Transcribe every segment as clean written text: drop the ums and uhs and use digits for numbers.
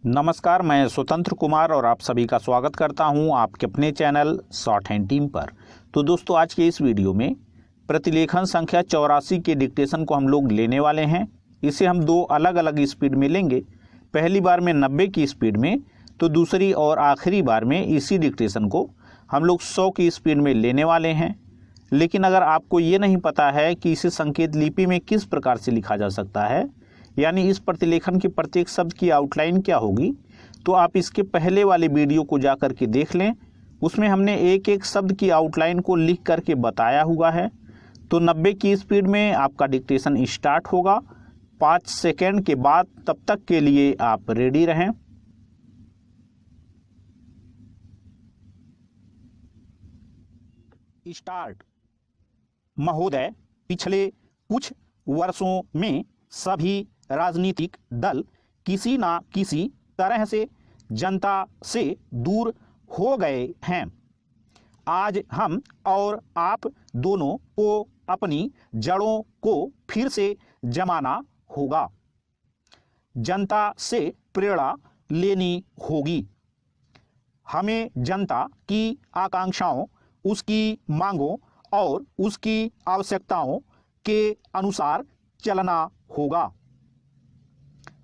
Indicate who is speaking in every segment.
Speaker 1: नमस्कार, मैं स्वतंत्र कुमार और आप सभी का स्वागत करता हूं आपके अपने चैनल शॉर्ट हैंड टीम पर। तो दोस्तों, आज के इस वीडियो में प्रतिलेखन संख्या 84 के डिक्टेशन को हम लोग लेने वाले हैं। इसे हम दो अलग अलग स्पीड में लेंगे। पहली बार में 90 की स्पीड में, तो दूसरी और आखिरी बार में इसी डिक्टेशन को हम लोग 100 की स्पीड में लेने वाले हैं। लेकिन अगर आपको ये नहीं पता है कि इसे संकेत लिपि में किस प्रकार से लिखा जा सकता है, यानी इस प्रतिलेखन के प्रत्येक शब्द की आउटलाइन क्या होगी, तो आप इसके पहले वाले वीडियो को जा कर के देख लें। उसमें हमने एक एक शब्द की आउटलाइन को लिख करके बताया हुआ है। तो 90 की स्पीड में आपका डिक्टेशन स्टार्ट होगा 5 सेकेंड के बाद। तब तक के लिए आप रेडी रहें। स्टार्ट। महोदय, पिछले कुछ वर्षों में सभी राजनीतिक दल किसी ना किसी तरह से जनता से दूर हो गए हैं। आज हम और आप दोनों को अपनी जड़ों को फिर से जमाना होगा। जनता से प्रेरणा लेनी होगी। हमें जनता की आकांक्षाओं, उसकी मांगों और उसकी आवश्यकताओं के अनुसार चलना होगा।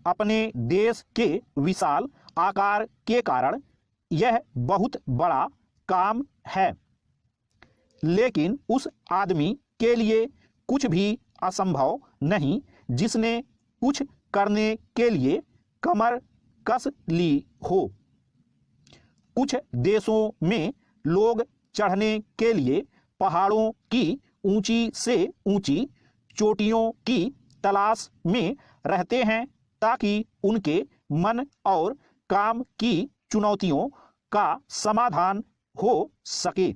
Speaker 1: अपने देश के विशाल आकार के कारण यह बहुत बड़ा काम है, लेकिन उस आदमी के लिए कुछ भी असंभव नहीं जिसने कुछ करने के लिए कमर कस ली हो। कुछ देशों में लोग चढ़ने के लिए पहाड़ों की ऊंची से ऊंची चोटियों की तलाश में रहते हैं ताकि उनके मन और काम की चुनौतियों का समाधान हो सके।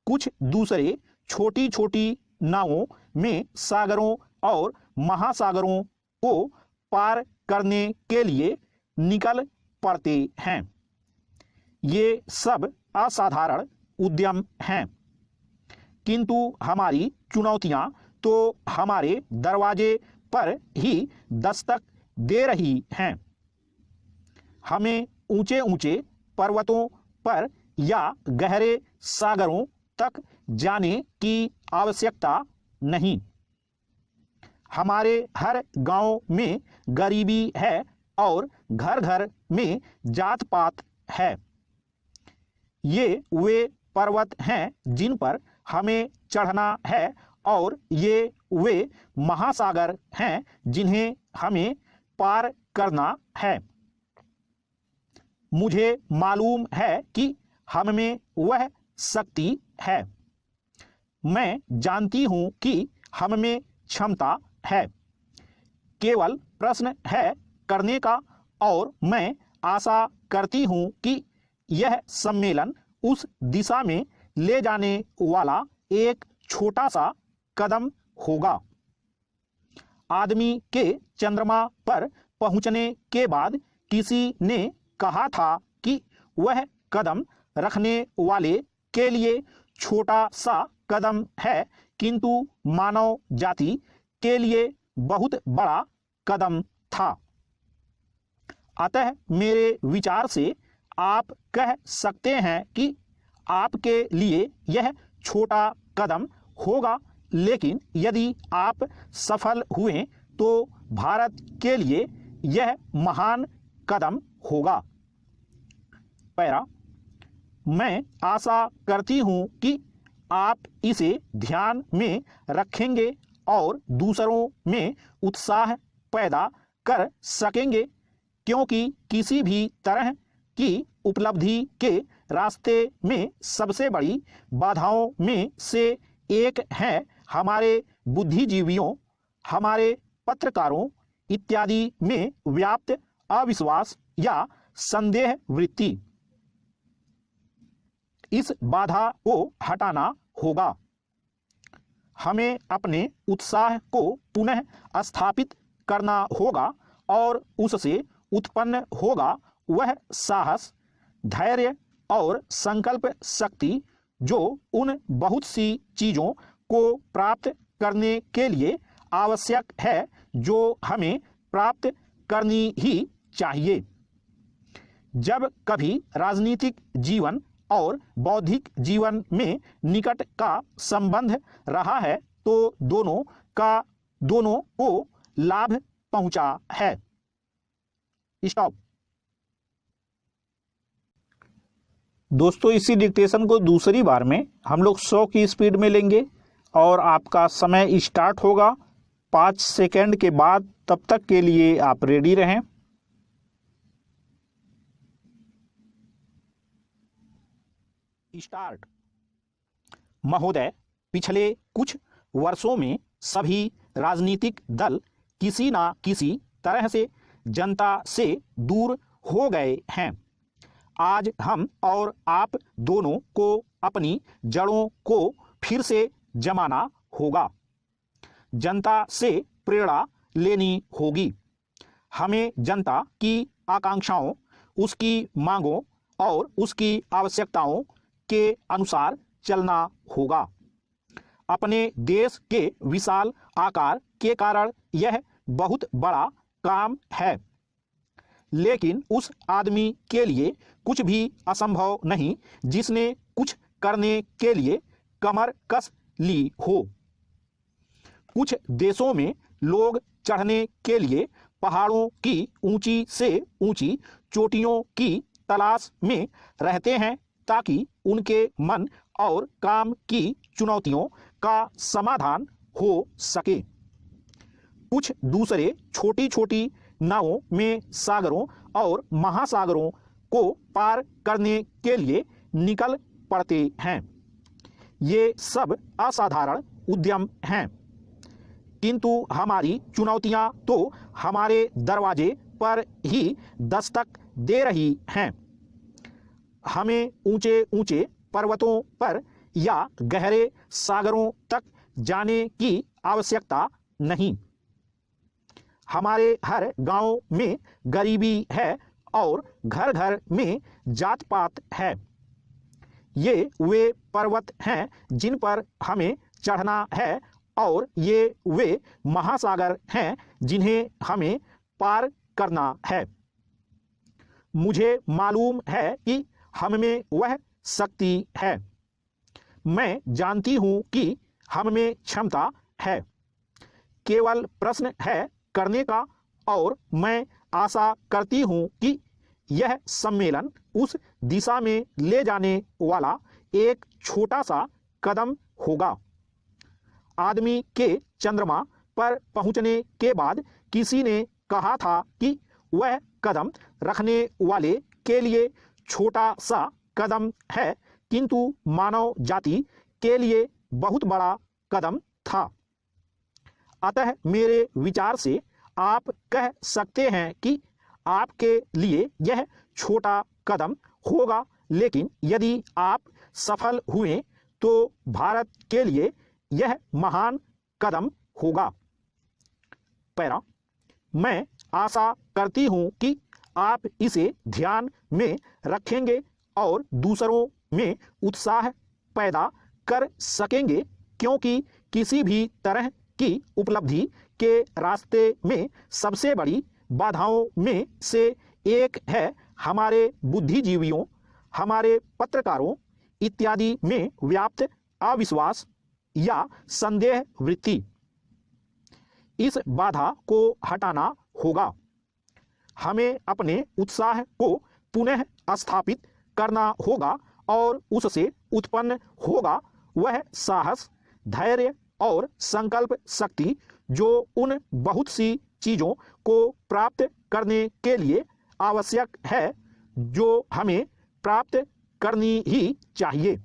Speaker 1: कुछ दूसरे छोटी छोटी नावों में सागरों और महासागरों को पार करने के लिए निकल पड़ते हैं। ये सब असाधारण उद्यम हैं, किंतु हमारी चुनौतियां तो हमारे दरवाजे पर ही दस्तक दे रही हैं। हमें ऊंचे ऊंचे पर्वतों पर या गहरे सागरों तक जाने की आवश्यकता नहीं। हमारे हर गांव में गरीबी है और घर घर में जात पात है। ये वे पर्वत हैं जिन पर हमें चढ़ना है और ये वे महासागर हैं जिन्हें हमें पार करना है। मुझे मालूम है कि हम में वह शक्ति है। मैं जानती हूं कि हम में क्षमता है। केवल प्रश्न है करने का, और मैं आशा करती हूं कि यह सम्मेलन उस दिशा में ले जाने वाला एक छोटा सा कदम होगा। आदमी के चंद्रमा पर पहुंचने के बाद किसी ने कहा था कि वह कदम रखने वाले के लिए छोटा सा कदम है, किंतु मानव जाति के लिए बहुत बड़ा कदम था। अतः मेरे विचार से आप कह सकते हैं कि आपके लिए यह छोटा कदम होगा, लेकिन यदि आप सफल हुए तो भारत के लिए यह महान कदम होगा। पैरा। मैं आशा करती हूं कि आप इसे ध्यान में रखेंगे और दूसरों में उत्साह पैदा कर सकेंगे, क्योंकि किसी भी तरह की उपलब्धि के रास्ते में सबसे बड़ी बाधाओं में से एक है हमारे बुद्धिजीवियों, हमारे पत्रकारों इत्यादि में व्याप्त अविश्वास या संदेह वृत्ति। इस बाधा को हटाना होगा। हमें अपने उत्साह को पुनः स्थापित करना होगा और उससे उत्पन्न होगा वह साहस, धैर्य और संकल्प शक्ति जो उन बहुत सी चीज़ों को प्राप्त करने के लिए आवश्यक है जो हमें प्राप्त करनी ही चाहिए। जब कभी राजनीतिक जीवन और बौद्धिक जीवन में निकट का संबंध रहा है तो दोनों को लाभ पहुंचा है। स्टॉप। दोस्तों, इसी डिक्टेशन को दूसरी बार में हम लोग 100 की स्पीड में लेंगे और आपका समय स्टार्ट होगा 5 सेकंड के बाद। तब तक के लिए आप रेडी रहें। स्टार्ट। महोदय, पिछले कुछ वर्षों में सभी राजनीतिक दल किसी ना किसी तरह से जनता से दूर हो गए हैं। आज हम और आप दोनों को अपनी जड़ों को फिर से जमाना होगा। जनता से प्रेरणा लेनी होगी। हमें जनता की आकांक्षाओं, उसकी मांगों और उसकी आवश्यकताओं के अनुसार चलना होगा। अपने देश के विशाल आकार के कारण यह बहुत बड़ा काम है, लेकिन उस आदमी के लिए कुछ भी असंभव नहीं जिसने कुछ करने के लिए कमर कस ली हो। कुछ देशों में लोग चढ़ने के लिए पहाड़ों की ऊंची से ऊंची चोटियों की तलाश में रहते हैं ताकि उनके मन और काम की चुनौतियों का समाधान हो सके। कुछ दूसरे छोटी छोटी नावों में सागरों और महासागरों को पार करने के लिए निकल पड़ते हैं। ये सब असाधारण उद्यम हैं, किंतु हमारी चुनौतियां तो हमारे दरवाजे पर ही दस्तक दे रही हैं। हमें ऊंचे ऊंचे पर्वतों पर या गहरे सागरों तक जाने की आवश्यकता नहीं। हमारे हर गांव में गरीबी है और घर घर में जात पात है। ये वे पर्वत हैं जिन पर हमें चढ़ना है और ये वे महासागर हैं जिन्हें हमें पार करना है। मुझे मालूम है कि हम में वह शक्ति है। मैं जानती हूं कि हम में क्षमता है। केवल प्रश्न है करने का, और मैं आशा करती हूं कि यह सम्मेलन उस दिशा में ले जाने वाला एक छोटा सा कदम होगा। आदमी के चंद्रमा पर पहुंचने के बाद किसी ने कहा था कि वह कदम रखने वाले के लिए छोटा सा कदम है, किंतु मानव जाति के लिए बहुत बड़ा कदम था। अतः मेरे विचार से आप कह सकते हैं कि आपके लिए यह छोटा कदम होगा, लेकिन यदि आप सफल हुए तो भारत के लिए यह महान कदम होगा। पैरा, मैं आशा करती हूं कि आप इसे ध्यान में रखेंगे और दूसरों में उत्साह पैदा कर सकेंगे, क्योंकि किसी भी तरह की उपलब्धि के रास्ते में सबसे बड़ी बाधाओं में से एक है हमारे बुद्धिजीवियों, हमारे पत्रकारों इत्यादि में व्याप्त अविश्वास या संदेह वृत्ति। इस बाधा को हटाना होगा। हमें अपने उत्साह को पुनः स्थापित करना होगा और उससे उत्पन्न होगा वह साहस, धैर्य और संकल्प शक्ति जो उन बहुत सी चीजों को प्राप्त करने के लिए आवश्यक है जो हमें प्राप्त करनी ही चाहिए।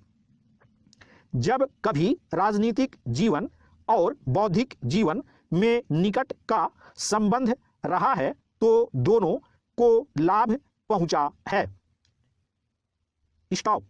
Speaker 1: जब कभी राजनीतिक जीवन और बौद्धिक जीवन में निकट का संबंध रहा है तो दोनों को लाभ पहुंचा है। स्टॉप।